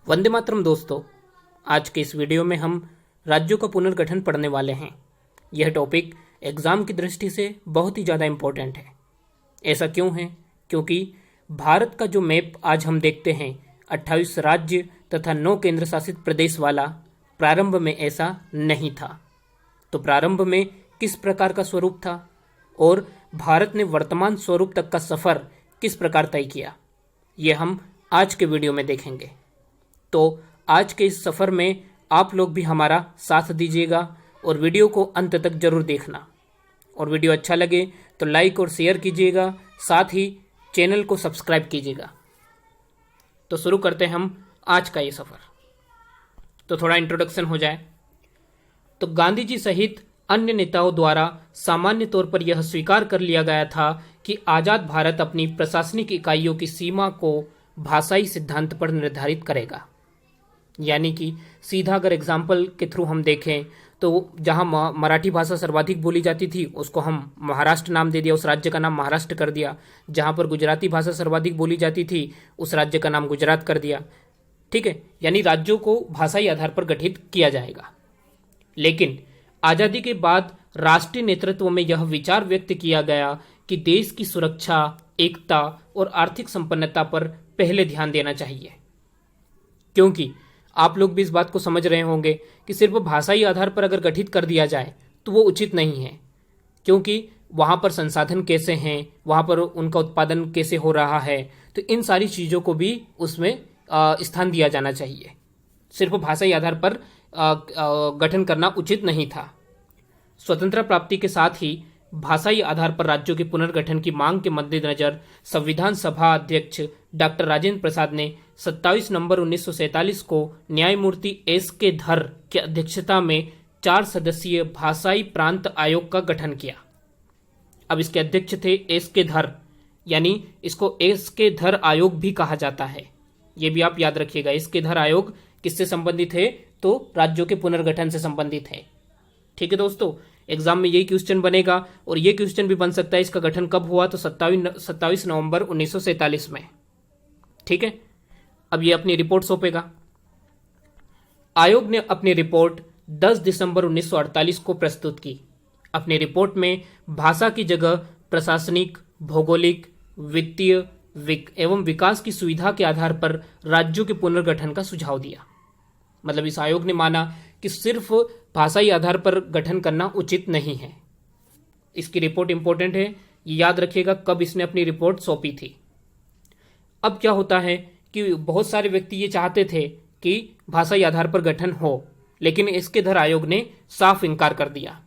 वंदे मातरम दोस्तों। आज के इस वीडियो में हम राज्यों का पुनर्गठन पढ़ने वाले हैं। यह टॉपिक एग्जाम की दृष्टि से बहुत ही ज़्यादा इम्पोर्टेंट है। ऐसा क्यों है? क्योंकि भारत का जो मैप आज हम देखते हैं 28 राज्य तथा 9 केंद्र शासित प्रदेश वाला, प्रारंभ में ऐसा नहीं था। तो प्रारंभ में किस प्रकार का स्वरूप था और भारत ने वर्तमान स्वरूप तक का सफ़र किस प्रकार तय किया, ये हम आज के वीडियो में देखेंगे। तो आज के इस सफ़र में आप लोग भी हमारा साथ दीजिएगा और वीडियो को अंत तक जरूर देखना। और वीडियो अच्छा लगे तो लाइक और शेयर कीजिएगा, साथ ही चैनल को सब्सक्राइब कीजिएगा। तो शुरू करते हैं हम आज का ये सफ़र। तो थोड़ा इंट्रोडक्शन हो जाए तो गांधी जी सहित अन्य नेताओं द्वारा सामान्य तौर पर यह स्वीकार कर लिया गया था कि आज़ाद भारत अपनी प्रशासनिक इकाइयों की सीमा को भाषाई सिद्धांत पर निर्धारित करेगा। यानी कि सीधा अगर एग्जाम्पल के थ्रू हम देखें तो जहां मराठी भाषा सर्वाधिक बोली जाती थी उसको हम महाराष्ट्र नाम दे दिया, उस राज्य का नाम महाराष्ट्र कर दिया। जहां पर गुजराती भाषा सर्वाधिक बोली जाती थी उस राज्य का नाम गुजरात कर दिया। ठीक है, यानी राज्यों को भाषाई आधार पर गठित किया जाएगा। लेकिन आज़ादी के बाद राष्ट्रीय नेतृत्व में यह विचार व्यक्त किया गया कि देश की सुरक्षा, एकता और आर्थिक संपन्नता पर पहले ध्यान देना चाहिए। क्योंकि आप लोग भी इस बात को समझ रहे होंगे कि सिर्फ भाषाई आधार पर अगर गठित कर दिया जाए तो वो उचित नहीं है, क्योंकि वहाँ पर संसाधन कैसे हैं, वहाँ पर उनका उत्पादन कैसे हो रहा है, तो इन सारी चीज़ों को भी उसमें स्थान दिया जाना चाहिए। सिर्फ भाषाई आधार पर गठन करना उचित नहीं था। स्वतंत्रता प्राप्ति के साथ ही भाषाई आधार पर राज्यों के पुनर्गठन की मांग के मद्देनजर संविधान सभा अध्यक्ष डॉक्टर राजेंद्र प्रसाद ने 27 नवंबर 1947 को न्यायमूर्ति एस.के. धर की अध्यक्षता में 4 सदस्यीय भाषाई प्रांत आयोग का गठन किया। अब इसके अध्यक्ष थे एस.के. धर, यानी इसको एस.के. धर आयोग भी कहा जाता है। ये भी आप याद रखिएगा। एस.के. धर आयोग किससे संबंधित है? तो राज्यों के पुनर्गठन से संबंधित है। ठीक है दोस्तों, एग्जाम में यही क्वेश्चन बनेगा और ये क्वेश्चन भी बन सकता है इसका गठन कब हुआ, तो 27 नवंबर 1947 में। ठीक है, अब ये अपनी रिपोर्ट सौंपेगा। आयोग ने अपनी रिपोर्ट 10 दिसंबर 1948 को प्रस्तुत की। अपनी रिपोर्ट में भाषा की जगह प्रशासनिक, भौगोलिक, वित्तीय एवं विकास की सुविधा के आधार पर राज्यों के पुनर्गठन का सुझाव दिया। मतलब इस आयोग ने माना कि सिर्फ भाषाई आधार पर गठन करना उचित नहीं है। इसकी रिपोर्ट इंपॉर्टेंट है, ये याद रखिएगा कब इसने अपनी रिपोर्ट सौंपी थी। अब क्या होता है कि बहुत सारे व्यक्ति ये चाहते थे कि भाषाई आधार पर गठन हो, लेकिन एस.के. धर आयोग ने साफ इनकार कर दिया।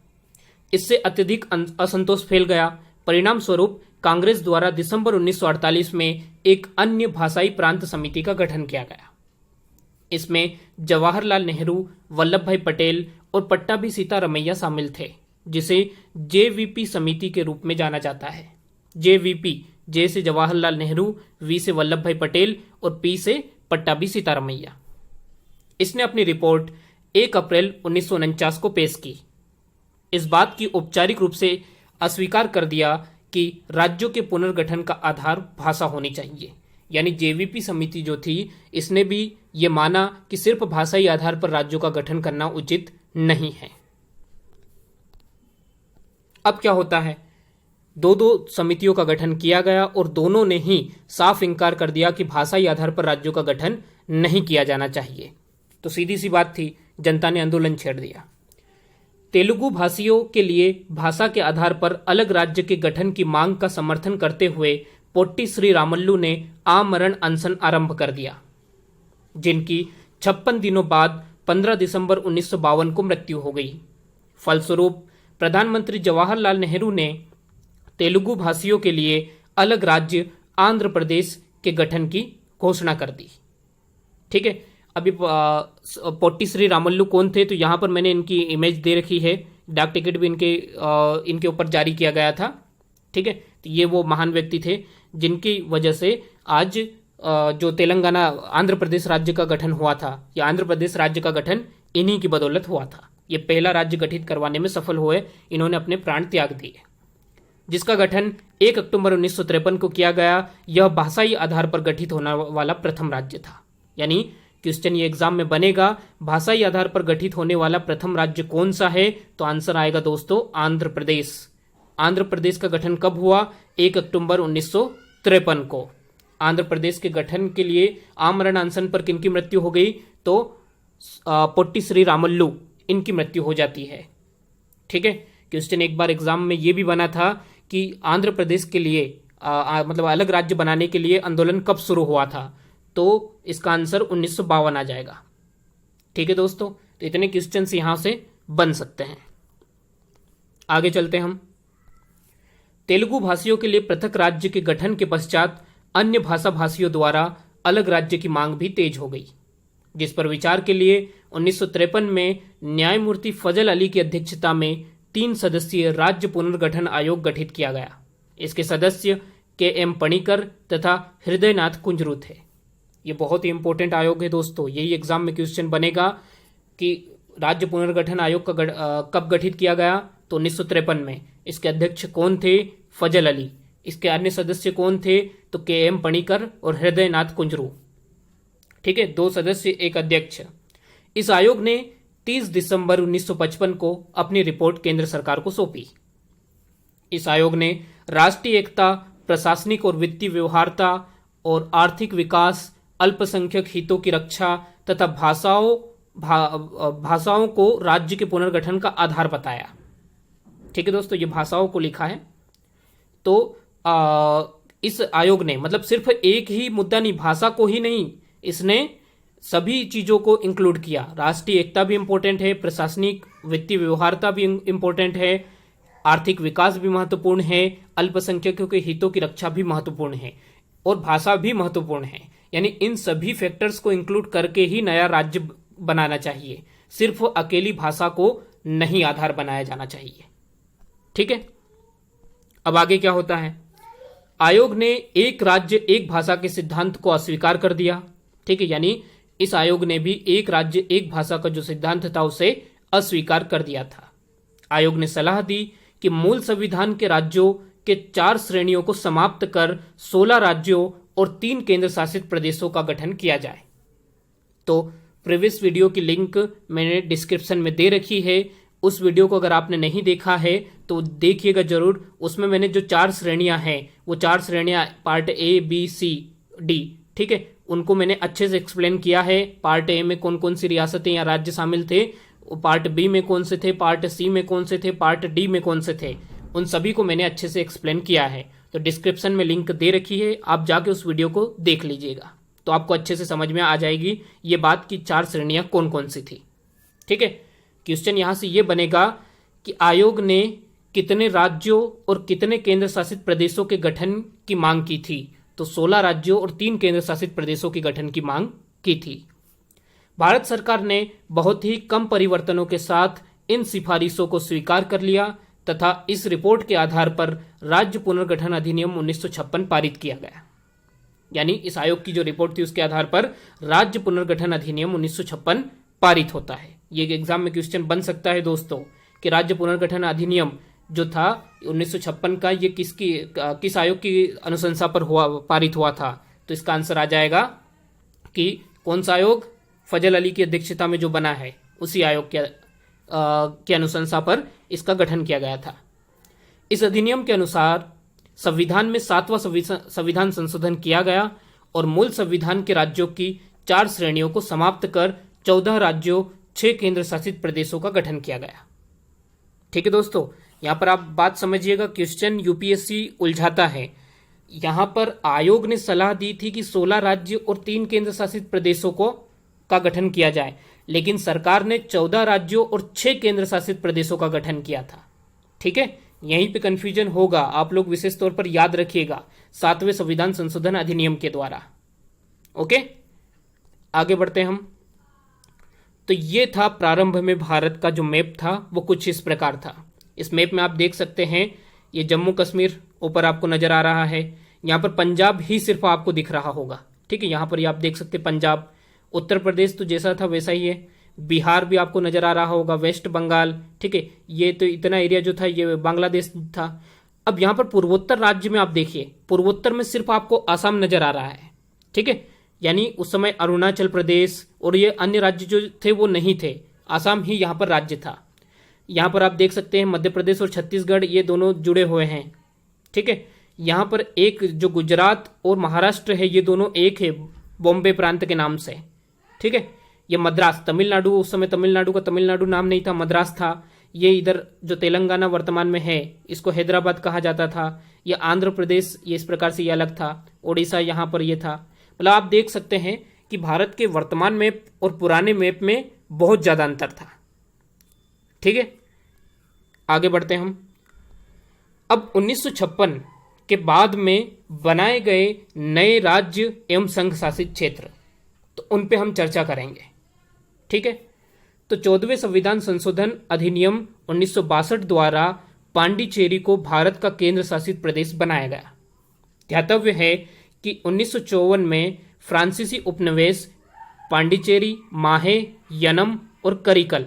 इससे अत्यधिक असंतोष फैल गया। परिणाम स्वरूप कांग्रेस द्वारा दिसंबर 1948 में एक अन्य भाषाई प्रांत समिति का गठन किया गया। इसमें जवाहरलाल नेहरू, वल्लभ भाई पटेल और पट्टाभी सीतारमैया शामिल थे, जिसे जेवीपी समिति के रूप में जाना जाता है। जेवीपी, जे से जवाहरलाल नेहरू, वी से वल्लभ भाई पटेल और पी से पट्टाभी सीतारमैया। इसने अपनी रिपोर्ट 1 अप्रैल 1949 को पेश की। इस बात की औपचारिक रूप से अस्वीकार कर दिया कि राज्यों के पुनर्गठन का आधार भाषा होनी चाहिए। यानी जेवीपी समिति जो थी, इसने भी ये माना कि सिर्फ भाषाई आधार पर राज्यों का गठन करना उचित नहीं है। अब क्या होता है, दो समितियों का गठन किया गया और दोनों ने ही साफ इनकार कर दिया कि भाषाई आधार पर राज्यों का गठन नहीं किया जाना चाहिए। तो सीधी सी बात थी, जनता ने आंदोलन छेड़ दिया। तेलुगु भाषियों के लिए भाषा के आधार पर अलग राज्य के गठन की मांग का समर्थन करते हुए पोट्टी श्री रामल्लू ने आमरण अनशन आरंभ कर दिया, जिनकी 56 दिनों बाद 15 दिसंबर 1952 को मृत्यु हो गई। फलस्वरूप प्रधानमंत्री जवाहरलाल नेहरू ने तेलुगु भाषियों के लिए अलग राज्य आंध्र प्रदेश के गठन की घोषणा कर दी। ठीक है, अभी पोट्टी श्री रामल्लू कौन थे, तो यहाँ पर मैंने इनकी इमेज दे रखी है। डाक टिकट भी इनके ऊपर जारी किया गया था। ठीक है, तो ये वो महान व्यक्ति थे जिनकी वजह से आज जो तेलंगाना आंध्र प्रदेश राज्य का गठन हुआ था, या आंध्र प्रदेश राज्य का गठन इन्हीं की बदौलत हुआ था। ये पहला राज्य गठित करवाने में सफल हुए, इन्होंने अपने प्राण त्याग दिए। जिसका गठन 1 अक्टूबर 1953 को किया गया। यह भाषाई आधार पर गठित होने वाला प्रथम राज्य था। यानी क्वेश्चन ये एग्जाम में बनेगा, भाषाई आधार पर गठित होने वाला प्रथम राज्य कौन सा है? तो आंसर आएगा दोस्तों आंध्र प्रदेश। आंध्र प्रदेश का गठन कब हुआ? 1 अक्टूबर 1953 को। आंध्र प्रदेश के गठन के लिए आमरण अनशन पर किनकी मृत्यु हो गई? तो पोट्टी श्री रामल्लू, इनकी मृत्यु हो जाती है। ठीक है, क्वेश्चन एक बार एग्जाम में ये भी बना था कि आंध्र प्रदेश के लिए मतलब अलग राज्य बनाने के लिए आंदोलन कब शुरू हुआ था? तो इसका आंसर 1952 आ जाएगा। ठीक है दोस्तों, तो इतने क्वेश्चंस यहां से बन सकते हैं। आगे चलते हैं हम। तेलुगु भाषियों के लिए पृथक राज्य के गठन के पश्चात अन्य भाषा भाषियों द्वारा अलग राज्य की मांग भी तेज हो गई, जिस पर विचार के लिए 1953 में न्यायमूर्ति फजल अली की अध्यक्षता में 3 सदस्यीय राज्य पुनर्गठन आयोग गठित किया गया। इसके सदस्य के.एम. पणिकर तथा हृदयनाथ कुंजरू थे। ये बहुत ही इंपॉर्टेंट आयोग है दोस्तों, यही एग्जाम में क्वेश्चन बनेगा कि राज्य पुनर्गठन आयोग का कब गठित किया गया? तो 1953 में। इसके अध्यक्ष कौन थे? फजल अली। इसके अन्य सदस्य कौन थे? तो के.एम. पणिकर और हृदयनाथ कुंजरू। ठीक है, 2 सदस्य, 1 अध्यक्ष। इस आयोग ने 30 दिसंबर 1955 को अपनी रिपोर्ट केंद्र सरकार को सौंपी। इस आयोग ने राष्ट्रीय एकता, प्रशासनिक और वित्तीय व्यवहार्यता और आर्थिक विकास, अल्पसंख्यक हितों की रक्षा तथा भाषाओं को राज्य के पुनर्गठन का आधार बताया। ठीक है दोस्तों, ये भाषाओं को लिखा है। तो इस आयोग ने मतलब सिर्फ एक ही मुद्दा नहीं, भाषा को ही नहीं, इसने सभी चीजों को इंक्लूड किया। राष्ट्रीय एकता भी इंपॉर्टेंट है, प्रशासनिक वित्तीय व्यवहार्यता भी इंपॉर्टेंट है, आर्थिक विकास भी महत्वपूर्ण है, अल्पसंख्यकों के हितों की रक्षा भी महत्वपूर्ण है और भाषा भी महत्वपूर्ण है। यानी इन सभी फैक्टर्स को इंक्लूड करके ही नया राज्य बनाना चाहिए, सिर्फ अकेली भाषा को नहीं आधार बनाया जाना चाहिए। ठीक है, अब आगे क्या होता है? आयोग ने एक राज्य एक भाषा के सिद्धांत को अस्वीकार कर दिया। ठीक है, यानी इस आयोग ने भी एक राज्य एक भाषा का जो सिद्धांत था उसे अस्वीकार कर दिया था। आयोग ने सलाह दी कि मूल संविधान के राज्यों के 4 श्रेणियों को समाप्त कर 16 राज्यों और 3 केंद्र शासित प्रदेशों का गठन किया जाए। तो प्रीवियस वीडियो की लिंक मैंने डिस्क्रिप्शन में दे रखी है, उस वीडियो को अगर आपने नहीं देखा है तो देखिएगा जरूर। उसमें मैंने जो 4 श्रेणियां हैं वो 4 श्रेणियां part A, B, C, D, ठीक है, उनको मैंने अच्छे से एक्सप्लेन किया है। पार्ट ए में कौन कौन सी रियासतें या राज्य शामिल थे, पार्ट बी में कौन से थे, पार्ट सी में कौन से थे, पार्ट डी में कौन से थे, उन सभी को मैंने अच्छे से एक्सप्लेन किया है। तो डिस्क्रिप्शन में लिंक दे रखी है, आप जाके उस वीडियो को देख लीजिएगा, तो आपको अच्छे से समझ में आ जाएगी ये बात कि 4 श्रेणियां कौन कौन सी थी। ठीक है, क्वेश्चन यहां से ये बनेगा कि आयोग ने कितने राज्यों और कितने केंद्र शासित प्रदेशों के गठन की मांग की थी? तो 16 राज्यों और 3 केंद्र शासित प्रदेशों के गठन की मांग की थी। भारत सरकार ने बहुत ही कम परिवर्तनों के साथ इन सिफारिशों को स्वीकार कर लिया तथा इस रिपोर्ट के आधार पर राज्य पुनर्गठन अधिनियम 1956 पारित किया गया। यानी इस आयोग की जो रिपोर्ट थी उसके आधार पर राज्य पुनर्गठन अधिनियम 1956 पारित होता है। ये एग्जाम में क्वेश्चन बन सकता है दोस्तों कि राज्य पुनर्गठन अधिनियम जो था 1956 का, ये किस आयोग की अनुशंसा पर पारित हुआ था? तो इसका आंसर आ जाएगा कि कौन सा आयोग? फजल अली की अध्यक्षता में जो बना है उसी आयोग के अनुशंसा पर इसका गठन किया गया था। इस अधिनियम के अनुसार संविधान में 7वां संविधान संशोधन किया गया और मूल संविधान के राज्यों की 4 श्रेणियों को समाप्त कर 14 राज्यों, 6 केंद्र शासित प्रदेशों का गठन किया गया। ठीक है दोस्तों, यहां पर आप बात समझिएगा, क्वेश्चन यूपीएससी उलझाता है। यहां पर आयोग ने सलाह दी थी कि 16 राज्य और 3 केंद्र शासित प्रदेशों का गठन किया जाए, लेकिन सरकार ने 14 राज्यों और 6 केंद्र शासित प्रदेशों का गठन किया था। ठीक है, यहीं पे कंफ्यूजन होगा, आप लोग विशेष तौर पर याद रखिएगा, 7वें संविधान संशोधन अधिनियम के द्वारा। ओके, आगे बढ़ते हैं हम। तो ये था प्रारंभ में भारत का जो मैप था वो कुछ इस प्रकार था। इस मैप में आप देख सकते हैं ये जम्मू कश्मीर ऊपर आपको नजर आ रहा है, यहाँ पर पंजाब ही सिर्फ आपको दिख रहा होगा। ठीक है, यहाँ पर ये आप देख सकते हैं पंजाब। उत्तर प्रदेश तो जैसा था वैसा ही है, बिहार भी आपको नजर आ रहा होगा, वेस्ट बंगाल। ठीक है, ये तो इतना एरिया जो था ये बांग्लादेश था। अब यहाँ पर पूर्वोत्तर राज्य में आप देखिए, पूर्वोत्तर में सिर्फ आपको असम नजर आ रहा है। ठीक है, यानी उस समय अरुणाचल प्रदेश और ये अन्य राज्य जो थे वो नहीं थे, आसाम ही यहाँ पर राज्य था। यहाँ पर आप देख सकते हैं मध्य प्रदेश और छत्तीसगढ़ ये दोनों जुड़े हुए हैं, ठीक है। यहाँ पर एक जो गुजरात और महाराष्ट्र है ये दोनों एक है बॉम्बे प्रांत के नाम से, ठीक है। ये मद्रास, तमिलनाडु, उस समय तमिलनाडु का तमिलनाडु नाम नहीं था, मद्रास था। ये इधर जो तेलंगाना वर्तमान में है इसको हैदराबाद कहा जाता था। ये आंध्र प्रदेश ये इस प्रकार से ये अलग था। उड़ीसा यहाँ पर ये था। मतलब आप देख सकते हैं कि भारत के वर्तमान मैप और पुराने मैप में बहुत ज़्यादा अंतर था, ठीक है। आगे बढ़ते हैं हम। अब 1956 के बाद में बनाए गए नए राज्य एवं संघ शासित क्षेत्र, तो उन पे हम चर्चा करेंगे, ठीक है। तो 14वें संविधान संशोधन अधिनियम 1962 द्वारा पांडिचेरी को भारत का केंद्र शासित प्रदेश बनाया गया। ध्यातव्य है कि 1954 में फ्रांसीसी उपनिवेश पांडिचेरी, माहे, यनम और करिकल,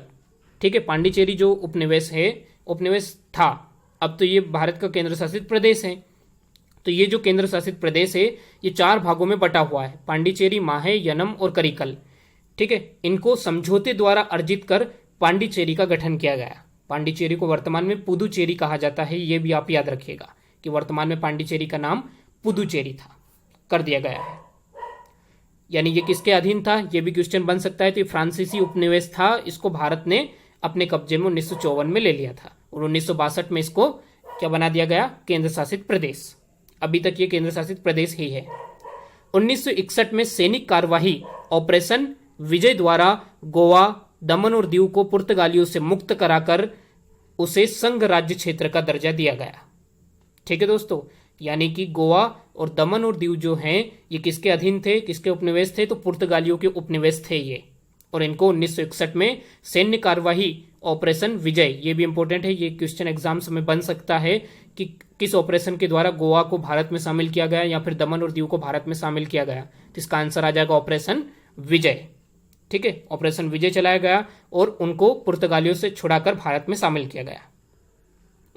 ठीक है। पांडिचेरी जो उपनिवेश है, उपनिवेश था, अब तो ये भारत का केंद्र शासित प्रदेश है। तो ये जो केंद्र शासित प्रदेश है ये 4 भागों में बटा हुआ है, पांडिचेरी, माहे, यनम और करिकल, ठीक है। इनको समझौते द्वारा अर्जित कर पांडिचेरी का गठन किया गया। पांडिचेरी को वर्तमान में पुदुचेरी कहा जाता है, ये भी आप याद रखिएगा कि वर्तमान में पांडिचेरी का नाम पुदुचेरी था, कर दिया गया है। यानी ये किसके अधीन था, ये भी क्वेश्चन बन सकता है। तो ये फ्रांसीसी उपनिवेश था, इसको भारत ने अपने कब्जे में 1954 में ले लिया था और 1962 में इसको क्या बना दिया गया, केंद्र शासित प्रदेश। अभी तक ये केंद्र शासित प्रदेश ही है। 1961 में सैनिक कार्यवाही ऑपरेशन विजय द्वारा गोवा, दमन और दीव को पुर्तगालियों से मुक्त कराकर उसे संघ राज्य क्षेत्र का दर्जा दिया गया, ठीक है दोस्तों। यानी कि गोवा और दमन और दीव जो हैं ये किसके अधीन थे, किसके उपनिवेश थे, तो पुर्तगालियों के उपनिवेश थे ये। और इनको 1961 में सैन्य कार्यवाही ऑपरेशन विजय, ये भी इंपॉर्टेंट है, ये क्वेश्चन एग्जाम्स में बन सकता है कि किस ऑपरेशन के द्वारा गोवा को भारत में शामिल किया गया या फिर दमन और दीव को भारत में शामिल किया गया। तो इसका आंसर आ जाएगा ऑपरेशन विजय, ठीक है। ऑपरेशन विजय चलाया गया और उनको पुर्तगालियों से छुड़ाकर भारत में शामिल किया गया।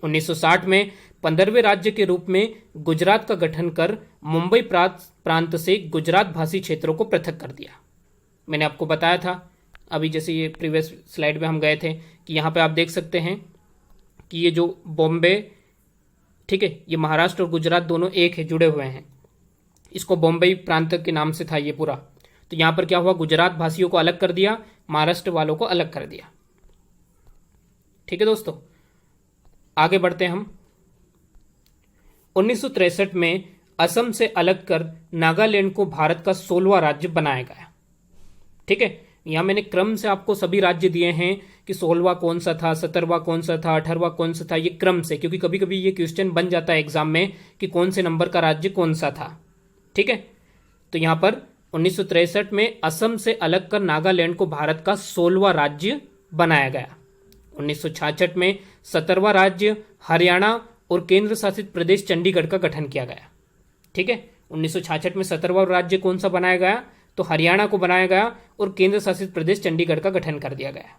1960 में 15वें राज्य के रूप में गुजरात का गठन कर मुंबई प्रांत से गुजरात भाषी क्षेत्रों को पृथक कर दिया। मैंने आपको बताया था अभी, जैसे ये प्रीवियस स्लाइड में हम गए थे कि यहाँ पे आप देख सकते हैं कि ये जो बॉम्बे, ठीक है, ये महाराष्ट्र और गुजरात दोनों एक है, जुड़े हुए हैं। इसको बॉम्बे प्रांत के नाम से था ये पूरा। तो यहाँ पर क्या हुआ, गुजरात भाषियों को अलग कर दिया, महाराष्ट्र वालों को अलग कर दिया, ठीक है दोस्तों। आगे बढ़ते हैं हम। 1963 में असम से अलग कर नागालैंड को भारत का 16वां राज्य बनाया गया, ठीक है। यहां मैंने क्रम से आपको सभी राज्य दिए हैं कि 16वां कौन सा था, 17वां कौन सा था, 18वां कौन सा था, ये क्रम से, क्योंकि कभी कभी ये क्वेश्चन बन जाता है एग्जाम में कि कौन से नंबर का राज्य कौन सा था, ठीक है। तो यहां पर 1963 में असम से अलग कर नागालैंड को भारत का 16वां राज्य बनाया गया। 1966 में 17वां राज्य हरियाणा और केंद्र शासित प्रदेश चंडीगढ़ का गठन किया गया, ठीक है। 1966 में 17वां राज्य कौन सा बनाया गया, तो हरियाणा को बनाया गया और केंद्र शासित प्रदेश चंडीगढ़ का गठन कर दिया गया।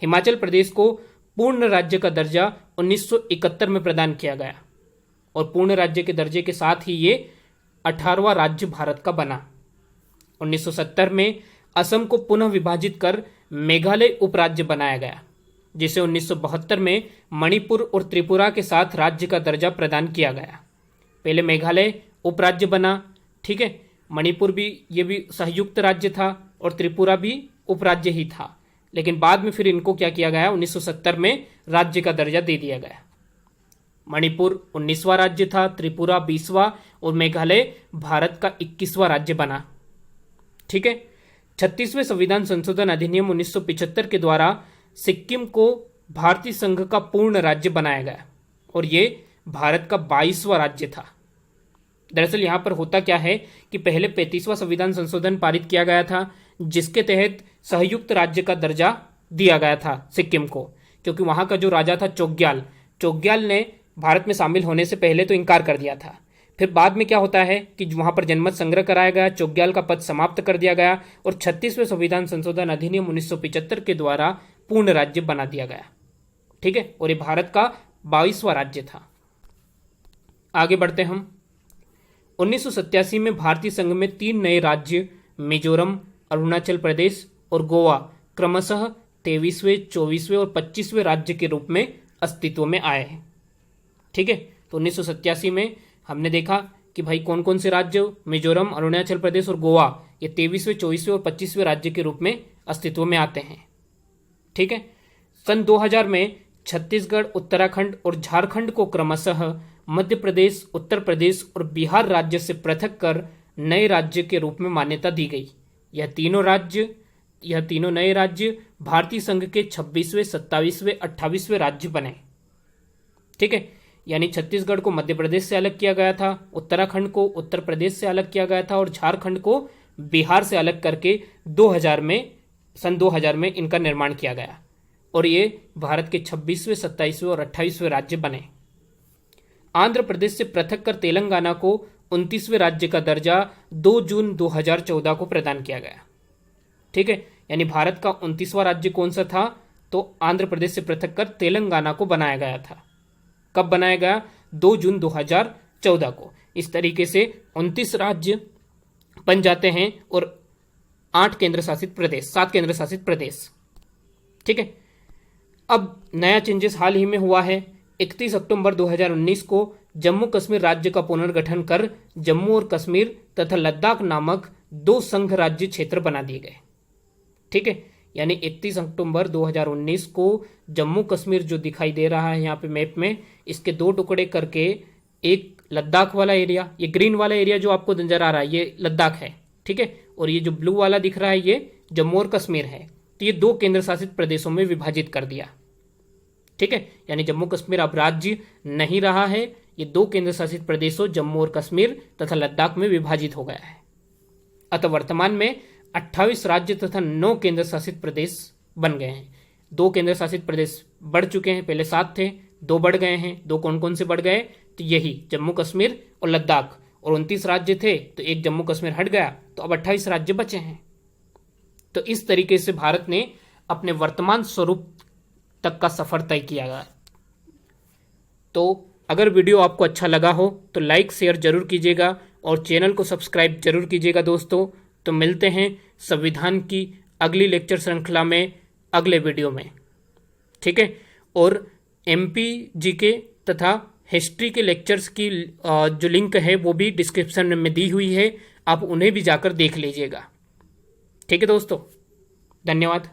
हिमाचल प्रदेश को पूर्ण राज्य का दर्जा 1971 में प्रदान किया गया और पूर्ण राज्य के दर्जे के साथ ही ये 18वां राज्य भारत का बना। 1970 में असम को पुनः विभाजित कर मेघालय उपराज्य बनाया गया, जिसे 1972 में मणिपुर और त्रिपुरा के साथ राज्य का दर्जा प्रदान किया गया। पहले मेघालय उपराज्य बना, ठीक है, मणिपुर भी ये भी संयुक्त राज्य था और त्रिपुरा भी उपराज्य ही था, लेकिन बाद में फिर इनको क्या किया गया, 1970 में राज्य का दर्जा दे दिया गया। मणिपुर 19वां राज्य था, त्रिपुरा 20वां और मेघालय भारत का 21वां राज्य बना, ठीक है। 36वें संविधान संशोधन अधिनियम 1975 के द्वारा सिक्किम को भारतीय संघ का पूर्ण राज्य बनाया गया और ये भारत का 22वां राज्य था। दरअसल यहां पर होता क्या है कि पहले 35वां संविधान संशोधन पारित किया गया था, जिसके तहत संयुक्त राज्य का दर्जा दिया गया था सिक्किम को, क्योंकि वहां का जो राजा था चोग्याल ने भारत में शामिल होने से पहले तो इनकार कर दिया था। फिर बाद में क्या होता है कि वहां पर जनमत संग्रह कराया गया, चोग्याल का पद समाप्त कर दिया गया और 36वें संविधान संशोधन अधिनियम 1975 के द्वारा पूर्ण राज्य बना दिया गया, ठीक है। और ये भारत का 22वां राज्य था। आगे बढ़ते हम। 1987 में भारतीय संघ में 3 नए राज्य मिजोरम, अरुणाचल प्रदेश और गोवा क्रमशः 23वें, 24वें और 25वें राज्य के रूप में अस्तित्व में आए हैं। ठीक है, तो 1987 में हमने देखा कि भाई कौन कौन से राज्य, मिजोरम, अरुणाचल प्रदेश और गोवा, ये 23वें, 24वें और 25वें राज्य के रूप में अस्तित्व में आते हैं। ठीक है, सन 2000 में छत्तीसगढ़, उत्तराखंड और झारखंड को क्रमशः मध्य प्रदेश, उत्तर प्रदेश और बिहार राज्य से पृथक कर नए राज्य के रूप में मान्यता दी गई। यह तीनों नए राज्य भारतीय संघ के 26वें, 27वें, 28वें राज्य बने। ठीक है, यानी छत्तीसगढ़ को मध्य प्रदेश से अलग किया गया था, उत्तराखंड को उत्तर प्रदेश से अलग किया गया था और झारखंड को बिहार से अलग करके सन 2000 में इनका निर्माण किया गया और ये भारत के 26वें, 27वें और 28वें राज्य बने। आंध्र प्रदेश से पृथक कर तेलंगाना को 29वें राज्य का दर्जा 2 जून 2014 को प्रदान किया गया। ठीक है, यानी भारत का 29वां राज्य कौन सा था, तो आंध्र प्रदेश से पृथक कर तेलंगाना को बनाया गया था। कब बनाया गया? 2 जून 2014 को। इस तरीके से 29 राज्य बन जाते हैं और 7 केंद्र शासित प्रदेश। ठीक है, अब नया चेंजेस हाल ही में हुआ है। 31 अक्टूबर 2019 को जम्मू कश्मीर राज्य का पुनर्गठन कर जम्मू और कश्मीर तथा लद्दाख नामक 2 संघ राज्य क्षेत्र बना दिए गए। ठीक है, यानी 31 अक्टूबर 2019 को जम्मू कश्मीर जो दिखाई दे रहा है यहाँ पे मैप में, इसके 2 टुकड़े करके एक लद्दाख वाला एरिया, ये ग्रीन वाला एरिया जो आपको नजर आ रहा है ये लद्दाख है। ठीक है, और ये जो ब्लू वाला दिख रहा है ये जम्मू और कश्मीर है। तो ये 2 केंद्र शासित प्रदेशों में विभाजित कर दिया। ठीक है, यानी जम्मू कश्मीर अब राज्य नहीं रहा है, ये 2 केंद्र शासित प्रदेशों जम्मू और कश्मीर तथा लद्दाख में विभाजित हो गया है। अतः वर्तमान में 28 राज्य तथा 9 केंद्र शासित प्रदेश बन गए हैं। 2 केंद्र शासित प्रदेश बढ़ चुके हैं, पहले 7 थे, 2 बढ़ गए हैं। 2 कौन कौन से बढ़ गए? तो यही जम्मू कश्मीर और लद्दाख। और 29 राज्य थे तो एक जम्मू कश्मीर हट गया, तो अब 28 राज्य बचे हैं। तो इस तरीके से भारत ने अपने वर्तमान स्वरूप तक का सफर तय किया गया। तो अगर वीडियो आपको अच्छा लगा हो तो लाइक शेयर जरूर कीजिएगा और चैनल को सब्सक्राइब जरूर कीजिएगा दोस्तों। तो मिलते हैं संविधान की अगली लेक्चर श्रृंखला में अगले वीडियो में। ठीक है, और MP GK तथा हिस्ट्री के लेक्चर्स की जो लिंक है वो भी डिस्क्रिप्शन में दी हुई है, आप उन्हें भी जाकर देख लीजिएगा। ठीक है दोस्तों, धन्यवाद।